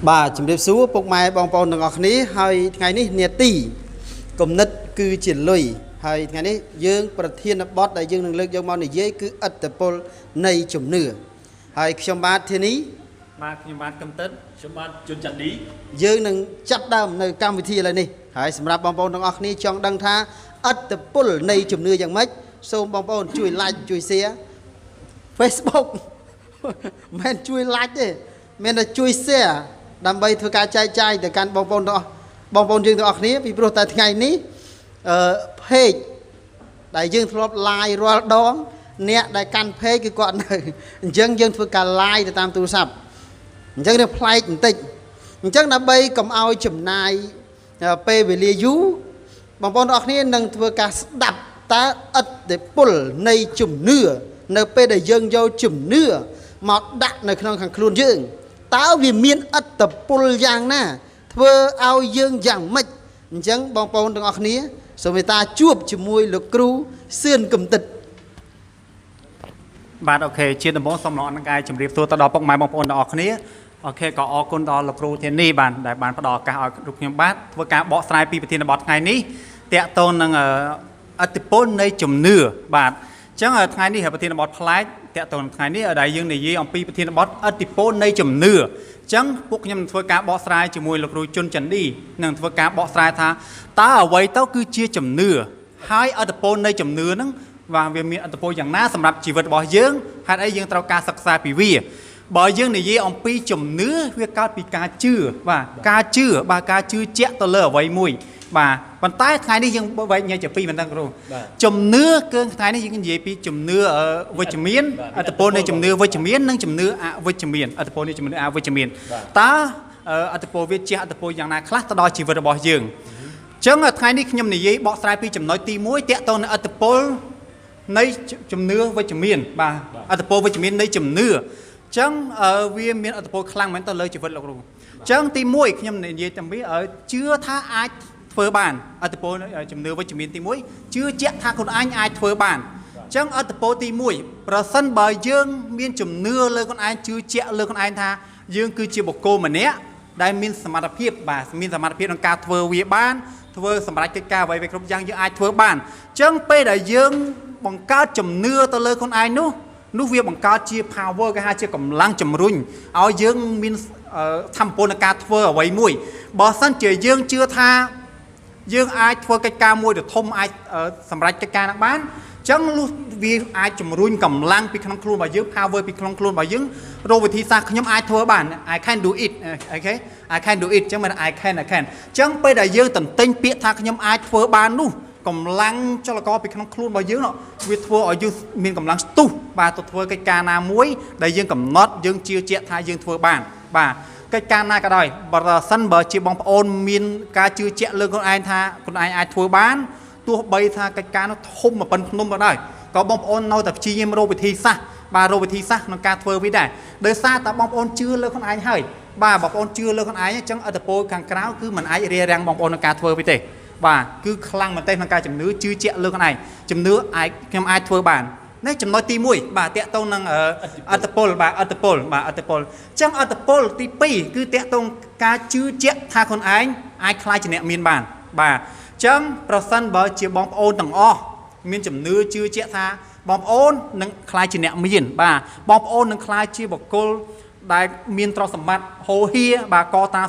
bà chấm đẹp số bốc mai bong bong đằng ngọc ní hai ngày ní nhiệt tỷ cùng nứt cứ triển lùi hai ngày ní dươngประเทศbọt đại dương năng lực dương mong này dễ cứ ắt tập pol này chấm nửa hai trong ba thiên ní mà khi bạn cầm tết chúng bạn chuẩn chặt đi dương năng chấp đam nơi cam vị thi là nè hai sầm rạp bong bong đằng ngọc ní trong đăng tha ắt tập pol này chấm nửa dạng mấy xôm bong bong chui like chui share Facebook men chui like đấy men là chui share đam bay thưa ca trai từ can bong bong đó bong bong dương từ ngọc ní vì pro tại ngày ní page đại dương thuộc like rồi đó nè đại can page cái con này dân dân thưa cả like từ tam tu sập dân được play tịnh dân đã bay cầm ao chùm này pe về lia dú bong bong ngọc ní nâng thưa cả đập ta ất để pull này chùm nửa nơi pe đại dương vô chùm nửa mà đặt nơi khăn khăn khuôn dương táo vì miên ất tập pull giang na thưa ao dương giang mạch chẳng bong bong đằng ngọc ní rồi người ta chuộc chùm môi lục cru xuyên cầm tịch bạn ok chia tầm bốn xong nó ăn gai chấm điệp tôi ta đo bông mai bông bông đỏ khné ok có ở con đo lục cru thiên ni bạn đại bạn đo cả ở lục nhom bát với cả bọ sai pi thiên bọt ngày ní tẹt tôn năng ở tập pol này chùm nửa bạn chẳng ở ngày ní ở thiên bọt phái tẹt tôn ngày ní ở đại dương này gì ông pi thiên bọt ở tập pol này chùm nửa chẳng buộc nhầm với cả bọ sai chùm môi lục cru chôn chấn đi năng với cả bọ sai tha ta ở vậy tao cứ chia chùm nửa hai ở tập pol này chùm nửa nắng và việc miệng tập pol dạng ná sầm rạp chỉ vật bỏ dương hai ấy dương tao ca sắc xa bị vi bỏ dương này gì ông pi chùm nửa việc cao bị cá chư và cá chư ba cá chư chẹt tao lỡ vậy mùi và bàn tay ngày đi dương vậy nhà chụp pi mình đang rồi chùm nửa cơ ngày đi dương cái gì pi chùm nửa ở với chùm miến ở tập pol này chùm nửa với chùm miến nâng chùm nửa à với chùm miến ở tập pol này chùm nửa à với chùm miến ta ở tập pol viết chẹt tập pol dạng ná khác tao đo chỉ vật bỏ dương chẳng ở ngày đi nhầm này gì bỏ sai pi chùm nói ti muối tẹt tao ở tập pol này chùm nửa với chùm miến và ở tập pol với chùm miến này chùm nửa chẳng ở viên miền ở tập pol khang mình tao lời chỉ vật lộc rồi chẳng ti muối nhầm này gì tầm biết ở chưa tha ai phơi bàn ở tập pol chùm nửa với chùm miến ti muối chưa chẹt tha con anh ai phơi bàn chẳng ở tập pol ti muốiประสานbờ dương miền chùm nửa lời con anh chưa chẹt lời con anh tha dương cứ chia bọc cô mà nè đại miềnสมรรถភាពបាទមានសមត្ថភាពក្នុងការធ្វើវាបានធ្វើសម្រាប់កិច្ចការអ្វីៗគ្រប់យ៉ាងយើងអាចធ្វើបានអញ្ចឹងពេលដែលយើងបង្កើតជំនឿទៅលើខ្លួនឯងនោះវាបង្កើតជា power គេហៅជាកម្លាំងជំរុញឲ្យយើងមានធម៌ពលនៃការធ្វើអ្វីមួយបើសិនជាយើងជឿថាយើងអាចធ្វើកិច្ចការមួយទៅធំអាចសម្រេចកិច្ចការនឹងបានចឹងលុះវាអាចជំរុញកម្លាំងពីក្នុងខ្លួនរបស់យើង power ពីក្នុងខ្លួនរបស់យើងរកវិធីសាស្ត្រខ្ញុំអាចធ្វើបាន I can do it okay I can do it ចឹងមិន I can ចឹងពេលដែលយើងតន្ទិញពាក្យថាខ្ញុំអាចធ្វើបាននោះកម្លាំងចលករពីក្នុងខ្លួនរបស់យើងវាធ្វើឲ្យយើងមានកម្លាំងស្ទុះបាទទៅធ្វើកិច្ចការណាមួយដែលយើងកំណត់យើងជឿជាក់ថាយើងធ្វើបានបាទកិច្ចការណាក៏ដោយបើសិនបើជាបងប្អូនមានការជឿជាក់លើខ្លួនឯងថាខ្លួនឯងអាចធ្វើបានទោះបីថាកិច្ចការនោះធំប៉ុណ្ណឹងភ្នំក៏ដោយក៏បងប្អូននៅតែព្យាយាមរកវិធីសាស្ត្របាទរកវិធីសាស្ត្រក្នុងការធ្វើវាដែរដោយសារតែបងប្អូនជឿលើខ្លួនឯងហើយបាទបងប្អូនជឿលើខ្លួនឯងអញ្ចឹងអត្តពលខាងក្រៅគឺมันអាចរារាំងបងប្អូនក្នុងការធ្វើវាទេបាទគឺខ្លាំងមែនទេក្នុងការជំនឿជឿជាក់លើខ្លួនឯងជំនឿខ្ញុំអាចធ្វើបាននេះចំណុចទី1បាទតាក់ទងនឹងអត្តពលបាទអត្តពលអញ្ចឹងអត្តពលទី2គឺតាក់ទងការជឿជាក់ថាខ្លួនឯងអាចខ្លាចជាអ្នកមានបានបាទអញ្ចឹងប្រសិនបើជាបងប្អូនទាំងអស់មានជំនឿជឿជាក់ថាបងប្អូននឹងខ្លាចជាអ្នកមានបាទបងប្អូននឹងខ្លាចជាបុគ្គលដែលមានទ្រព្យសម្បត្តិហូរហៀបាទកតា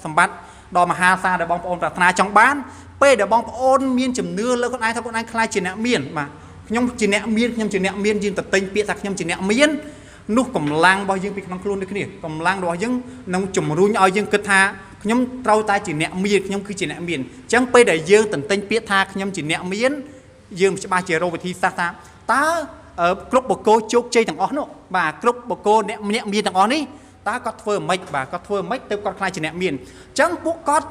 សម្បត្តិដ៏មហាសាលដែលបងប្អូនប្រាថ្នាចង់បានពេលដែលបងប្អូនមានជំនឿលើខ្លួនឯងថាខ្លួនឯងខ្លាចជាអ្នកមានបាទខ្ញុំជាអ្នកមានខ្ញុំជាអ្នកមានយើងទៅទិញពាក្យថាខ្ញុំជាអ្នកមាននោះកម្លាំងរបស់យើងពីក្នុងខ្លួនដូចគ្នាកម្លាំងរបស់យើងនឹងជំរុញឲ្យយើងគិតថាខ្ញុំត្រូវតែជាអ្នកមានខ្ញុំគឺជាអ្នកមានអញ្ចឹងពេលដែលយើងទន្ទិញពាក្យថាខ្ញុំជាអ្នកមានយើងច្បាស់ជារកវិធីសាស្ត្រថាតើគ្រប់បុគ្គលជោគជ័យទាំងអស់នោះបាទគ្រប់បុគ្គលអ្នកមានទាំងអស់នេះតើគាត់ធ្វើមិនបាទគាត់ធ្វើមិនទៅគាត់ខ្លាចជាអ្នកមានអញ្ចឹងពួកគាត់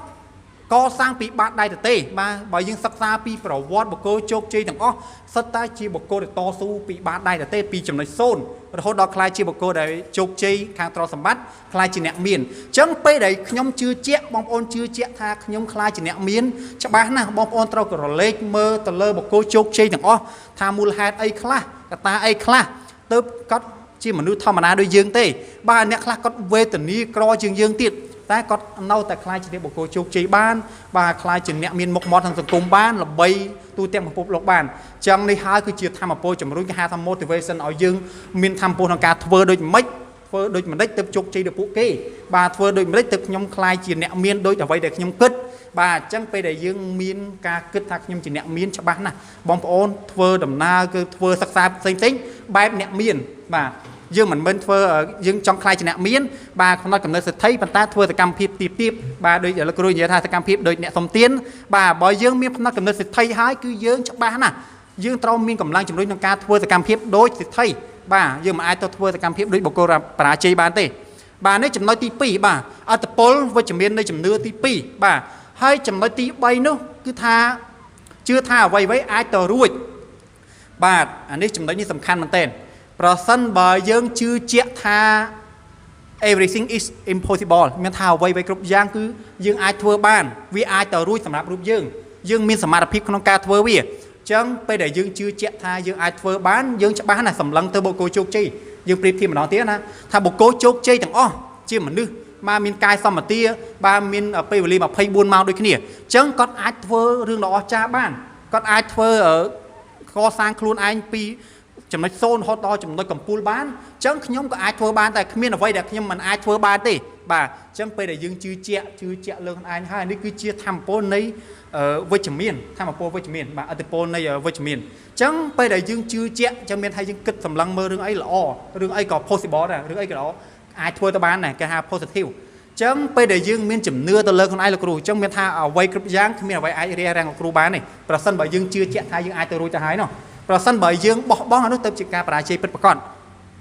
កសាងពីបាតដៃទៅទេបាទបើយើងសិក្សាពីប្រវត្តិបុគ្គលជោគជ័យទាំងអស់សិតតែជាបុគ្គលដែលតស៊ូពីបាតដៃទៅទេពីចំណុច0រហូតដល់ខ្លាចជាបុគ្គលដែលជោគជ័យខាងទ្រព្យសម្បត្តិខ្លាចជាអ្នកមានអញ្ចឹងពេលដែលខ្ញុំជឿជាក់បងប្អូនជឿជាក់ថាខ្ញុំខ្លាចជាអ្នកមានច្បាស់ណាស់បងប្អូនត្រូវក៏រលែកមើលទៅលើបុគ្គលជោគជ័យទាំងអស់ថាមូលហេតុអីខ្លះកត្តាអីខ្លះទៅគាត់ជាមនុស្សធម្មតាដូចយើងទេបាទអ្នកខ្លះគាត់វេទនាក្រជាងយើងទៀត តែគាត់នៅតែខ្លាចជាបុគ្គលជោគជ័យបានបាទខ្លាចជាអ្នកមានមុខមាត់ក្នុងសង្គមបានល្បីទូទាំងពិភពលោកបានចឹងនេះហើយគឺជាធម៌ពលជំរុញគេហៅថា motivation ឲ្យយើងមានធម៌ពលក្នុងការធ្វើដូចម៉េចធ្វើដូចម្ដេចទៅជោគជ័យដល់ពួកគេបាទធ្វើដូចម្ដេចទៅខ្ញុំខ្លាចជាអ្នកមានដូចអ្វីដែលខ្ញុំគិតបាទអញ្ចឹងពេលដែលយើងមានការគិតថាខ្ញុំជាអ្នកមានច្បាស់ណាស់បងប្អូនធ្វើដំណើរគឺធ្វើសិក្សាផ្សេងៗបែបអ្នកមានបាទយើងមិនមែនធ្វើយើងចង់ខ្លាចជាអ្នកមានបាទកំណត់កំណត់សិទ្ធិប៉ុន្តែធ្វើសកម្មភាពទៀបបាទដូចលោកគ្រូនិយាយថាសកម្មភាពដូចអ្នកសុំទានបាទបើយើងមានកំណត់កំណត់សិទ្ធិហើយគឺយើងច្បាស់ណាស់យើងត្រូវមានកម្លាំងជំរុញក្នុងការធ្វើសកម្មភាពដូចសិទ្ធិបាទយើងមិនអាចទៅធ្វើសកម្មភាពដូចបុគ្គលបរាជ័យបានទេបាទនេះចំណុចទី2បាទអត្តពលវិជ្ជមាននៃជំនឿទី2បាទហើយចំណុចទី3នោះគឺថាជឿថាអ្វីៗអាចទៅរួចបាទអានេះចំណុចនេះសំខាន់មែនទែនប្រសិនបើយើងជឿជាក់ថា everything is impossible មានថាអ្វីៗគ្រប់យ៉ាងគឺយើងអាចធ្វើបានវាអាចទៅរួចសម្រាប់រូបយើងមានសមត្ថភាពក្នុងការធ្វើវាអញ្ចឹងពេលដែលយើងជឿជាក់ថាយើងអាចធ្វើបានយើងច្បាស់ណាស់សម្លឹងទៅបុគ្គលជោគជ័យយើងប្រៀបធៀបម្ដងទៀតណាថាបុគ្គលជោគជ័យទាំងអស់ជាមនុស្សបាទមានកាយសម្បទាបាទមានពេលវេលា24ម៉ោងដូចគ្នាអញ្ចឹងគាត់អាចធ្វើរឿងដ៏អស្ចារ្យបានគាត់អាចធ្វើកសាងខ្លួនឯងពីចំណុច0រហូតដល់ចំណុចកំពូលបានអញ្ចឹងខ្ញុំក៏អាចធ្វើបានតែគ្មានអ្វីដែលខ្ញុំមិនអាចធ្វើបានទេបាទអញ្ចឹងពេលដែលយើងជឿជាក់លើខ្លួនឯងហើយនេះគឺជាធម៌ពលនៃវិជ្ជមានធម៌ពលវិជ្ជមានបាទអត្តពលនៃវិជ្ជមានអញ្ចឹងពេលដែលយើងជឿជាក់អញ្ចឹងមានថាយើងគិតសម្លឹងមើលរឿងអីល្អរឿងអីក៏ possible ដែររឿងអីក៏ល្អអាចធ្វើទៅបានដែរគេហៅ positive អញ្ចឹងពេលដែលយើងមានជំនឿទៅលើខ្លួនឯងលោកគ្រូអញ្ចឹងមានថាអ្វីគ្រប់យ៉ាងគ្មានអ្វីអាចរារាំងលោកគ្រូបានទេប្រសិនបើយើងជឿជាក់ថាយើងអាចទៅរួចទៅហើយនោះប្រសិនបើយើងបោះបង់អានោះទៅជាការបរាជ័យពិតប្រាកដ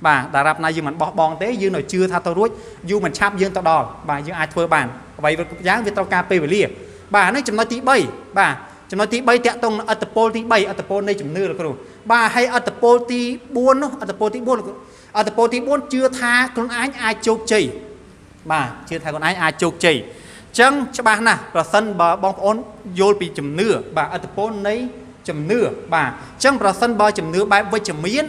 បាទតារាប់ណាយើងមិនបោះបង់ទេយើងនៅជឿថាទៅរួចយូរមិនឆាប់យើងទៅដល់បាទយើងអាចធ្វើបានអ្វីគ្រប់យ៉ាងវាត្រូវការពេលវេលាបាទនេះចំណុចទី3បាទចំណុចទី3តាក់ទងនឹងអត្តពលទី3អត្តពលនៃជំនឿលោកគ្រូបាទហើយអត្តពលទី4នោះអត្តពលទី4អត្តពលទី4ជឿថាខ្លួនឯងអាចជោគជ័យបាទជឿថាខ្លួនឯងអាចជោគជ័យអញ្ចឹងច្បាស់ណាស់ប្រសិនបើបងប្អូនយល់ពីជំនឿបាទអត្តពលនៃជំនឿបាទអញ្ចឹងប្រសិនបើជំនឿបែបវិជ្ជមាន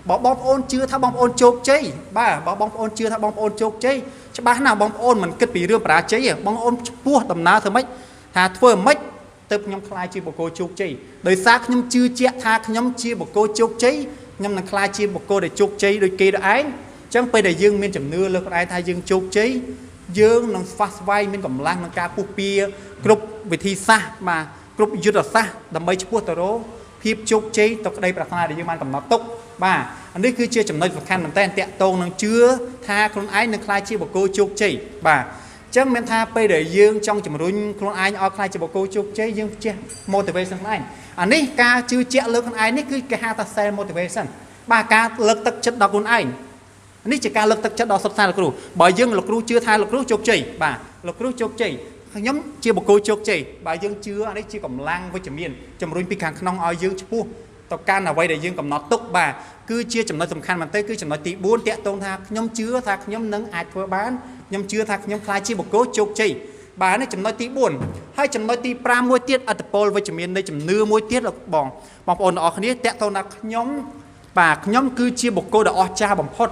បើបងប្អូនជឿថាបងប្អូនជោគជ័យបាទបើបងប្អូនជឿថាបងប្អូនជោគជ័យច្បាស់ណាស់បងប្អូនមិនគិតពីរឿងបរាជ័យទេបងប្អូនឆ្ពោះដំណើរធ្វើម៉េចថាធ្វើម៉េចទើបខ្ញុំខ្លាចជាបុគ្គលជោគជ័យដោយសារខ្ញុំជឿជាក់ថាខ្ញុំជាបុគ្គលជោគជ័យខ្ញុំនឹងខ្លាចជាបុគ្គលដែលជោគជ័យដូចគេទៅឯងអញ្ចឹងពេលដែលយើងមានជំនឿលើខ្លួនឯងថាយើងជោគជ័យយើងនឹងស្វះស្វែងមានកម្លាំងក្នុងការពុះពៀគ្រប់វិធីសាស្ត្របាទគ្រប់យុទ្ធសាស្ត្រដើម្បីឆ្ពោះទៅរកភាពជោគជ័យទៅក្តីប្រាថ្នាដែលយើងបានកំណត់ទុកបាទនេះគឺជាចំណុចសំខាន់មែនតើតាក់ទងនឹងជឿថាខ្លួនឯងនឹងក្លាយជាបុគ្គលជោគជ័យបាទអញ្ចឹងមានថាពេលដែលយើងចង់ជំរុញខ្លួនឯងឲ្យក្លាយជាបុគ្គលជោគជ័យយើងចេះ motivation ខ្លួនឯងអានេះការជឿជាក់លើខ្លួនឯងនេះគឺគេហៅថា self motivation បាទការលើកទឹកចិត្តដល់ខ្លួនឯងនេះជាការលើកទឹកចិត្តដល់សុទ្ធសាធលោកគ្រូបើយើងលោកគ្រូជឿថាលោកគ្រូជោគជ័យបាទលោកគ្រូជោគជ័យខ្ញុំជាបុគ្គលជោគជ័យបើយើងជឿអានេះជាកម្លាំងវិជ្ជមានជំរុញពីខាងក្នុងឲ្យយើងឆ្ពោះទៅកាន់អ្វីដែលយើងកំណត់ទុកបាទគឺជាចំណុចសំខាន់មែនទែនគឺចំណុចទី4តាក់ទងថាខ្ញុំជឿថាខ្ញុំនឹងអាចធ្វើបានខ្ញុំជឿថាខ្ញុំខ្លាចជាបុគ្គលជោគជ័យបាទនេះចំណុចទី4ហើយចំណុចទី5មួយទៀតអត្តពលវិជ្ជមាននៃជំនឿមួយទៀតបងប្អូនទាំងអស់គ្នាតាក់ទងថាខ្ញុំបាទខ្ញុំគឺជាបុគ្គលដ៏អស្ចារ្យបំផុត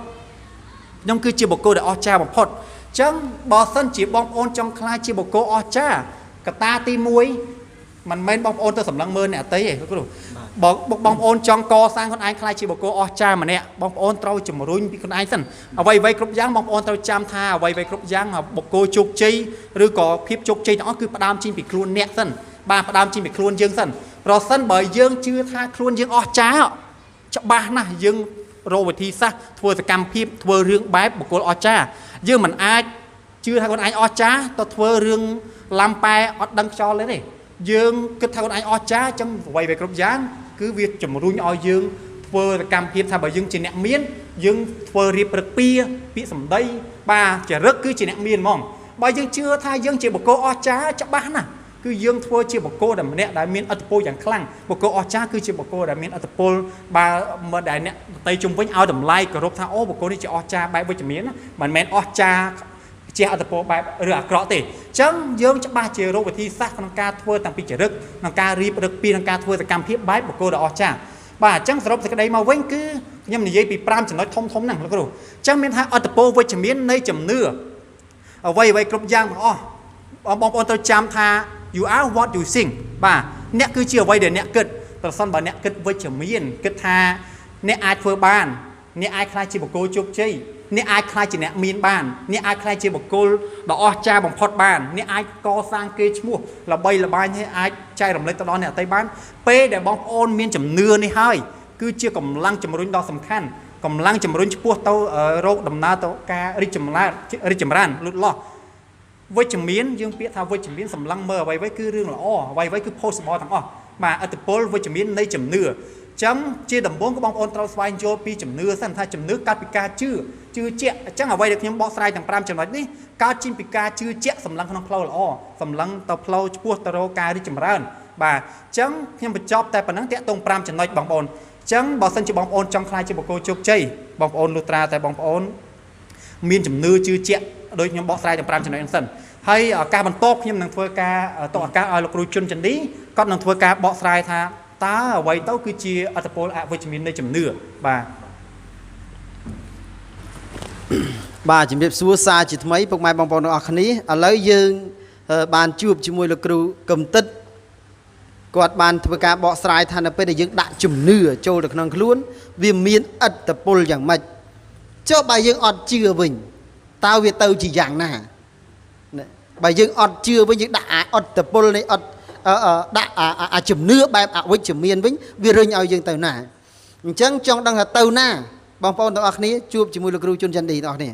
ខ្ញុំគឺជាបុគ្គលដែលអស្ចារ្យបំផុតអញ្ចឹងបើសិនជាបងប្អូនចង់ខ្លាចជាបុគ្គលអស្ចារ្យកត្តាទី1មិនមែនបងប្អូនទៅសម្លឹងមើលអ្នកតីទេលោកគ្រូបងប្អូនចង់កសាងខ្លួនឯងខ្លាចជាបុគ្គលអស្ចារ្យម្នាក់បងប្អូនត្រូវជំរុញពីខ្លួនឯងសិនអ្វីៗគ្រប់យ៉ាងបងប្អូនត្រូវចាំថាអ្វីៗគ្រប់យ៉ាងបុគ្គលជោគជ័យឬក៏ភាពជោគជ័យទាំងអស់គឺផ្ដើមចេញពីខ្លួនអ្នកសិនបាទផ្ដើមចេញពីខ្លួនយើងសិនប្រសិនបើយើងជឿថាខ្លួនយើងអស្ចារ្យច្បាស់ណាស់យើងរកវិធីសាស្ត្រធ្វើសកម្មភាពធ្វើរឿងបែបបុគ្គលអស្ចារ្យយើងមិនអាចជឿថាខ្លួនឯងអស្ចារ្យទៅធ្វើរឿងឡាំប៉ែអត់ដឹងខ្យល់ទេយើងគិតថាខ្លួនឯងអស្ចារ្យចឹងអ្វីៗគ្រប់យ៉ាងគឺវាជំរុញឲ្យយើងធ្វើសកម្មភាពថាបើយើងជាអ្នកមានយើងធ្វើរៀបព្រឹកពាក្យសម្ដីបាទចរិតគឺជាអ្នកមានហ្មងបើយើងជឿថាយើងជាបុគ្គលអស្ចារ្យច្បាស់ណាស់គឺយើងធ្វើជាបុគ្គលដែលម្នាក់ដែលមានឥទ្ធិពលយ៉ាងខ្លាំងបុគ្គលអស្ចារ្យគឺជាបុគ្គលដែលមានឥទ្ធិពលបាទមកដែលអ្នកដទៃជុំវិញឲ្យតម្លៃគោរពថាអូបុគ្គលនេះជាអស្ចារ្យបែបវិជ្ជមានមិនមែនអស្ចារ្យជាឥទ្ធិពលបែបឬអាក្រក់ទេអញ្ចឹងយើងច្បាស់ជារកវិធីសាស្ត្រក្នុងការធ្វើតាំងពីចរិតក្នុងការរៀបរឹកពីក្នុងការធ្វើសកម្មភាពបែបបុគ្គលដ៏អស្ចារ្យបាទអញ្ចឹងសរុបសេចក្តីមកវិញគឺខ្ញុំនិយាយពី5ចំណុចធំហ្នឹងលោកគ្រូអញ្ចឹងមានថាឥទ្ធិពលវិជ្ជមាននៃជំនឿ អ្វីអ្វីគ្រប់យ៉ាងទាំងអស់បងប្អូនត្រូវចាំថា you are what you think បាទអ្នកគឺជាអ្វីដែលអ្នកគិតប្រសិនបើអ្នកគិតវិជ្ជមានគិតថាអ្នកអាចធ្វើបានអ្នកអាចខ្លាចជាបុគ្គលជោគជ័យអ្នកអាចខ្លាចជាអ្នកមានបានអ្នកអាចខ្លាចជាបុគ្គលដ៏អស្ចារ្យបំផុតបានអ្នកអាចកសាងកេរ្តិ៍ឈ្មោះល្បីល្បាញហើយអាចចែករំលែកទៅដល់អ្នកដទៃបានពេលដែលបងប្អូនមានជំនឿនេះហើយគឺជាកម្លាំងជំរុញដ៏សំខាន់កម្លាំងជំរុញឆ្ពោះទៅរោគដំណើរទៅការរីកចម្រើនលូតលាស់វិជ្ជមានយើងពាក្យថាវិជ្ជមានសម្លឹងមើលអ្វីៗគឺរឿងល្អអ្វីៗគឺ possible ទាំងអស់បាទឥទ្ធិពលវិជ្ជមាននៃជំនឿអញ្ចឹងជាដំបូងក៏បងប្អូនត្រូវស្វែងយល់ពីជំនឿសិនថាជំនឿកើតពីការជឿជាក់អញ្ចឹងអ្វីដែលខ្ញុំបកស្រាយទាំង5ចំណុចនេះកើតចេញពីការជឿជាក់សម្លឹងក្នុងផ្លូវល្អសម្លឹងទៅផ្លូវឆ្ពោះទៅរកការរីកចម្រើនបាទអញ្ចឹងខ្ញុំបញ្ចប់តែប៉ុណ្្នឹងតាក់ទង5ចំណុចបងប្អូនអញ្ចឹងបើសិនជាបងប្អូនចង់ខ្លាចជាបុគ្គលជោគជ័យបងប្អូនលុះត្រាតែបងប្អូនមានជំនឿជឿជាក់ដោយខ្ញុំបកស្រាយទាំង5ចំណុចហ្នឹងសិនហើយការបន្តខ្ញុំនឹងធ្វើការតឱកាសឲ្យលោកគ្រូជុនចន្ទឌីគាត់នឹងធ្វើការបកស្រាយថាតើអ្វីទៅគឺជាអត្តពលអវិជ្ជមាននៃជំនឿបាទបាទជំរាបសួរសារជាថ្មីពុកម៉ែបងប្អូនទាំងអស់គ្នាឥឡូវយើងបានជួបជាមួយលោកគ្រូកឹមតិតគាត់បានធ្វើការបកស្រាយថានៅពេលដែលយើងដាក់ជំនឿចូលទៅក្នុងខ្លួនវាមានអត្តពលយ៉ាងម៉េចចុះបើយើងអត់ជឿវិញតើវាទៅជាយ៉ាងណាបើយើងអត់ជឿវិញយើងដាក់អត្តពលនៃអត់ដាក់ជំនឿបែបអវិជ្ជមានវិញវារុញឲ្យយើងទៅណាអញ្ចឹងចង់ដឹងថាទៅណាបងប្អូនទាំងអស់គ្នាជួបជាមួយលោកគ្រូជុនចន្ទឌីទាំងអស់គ្នា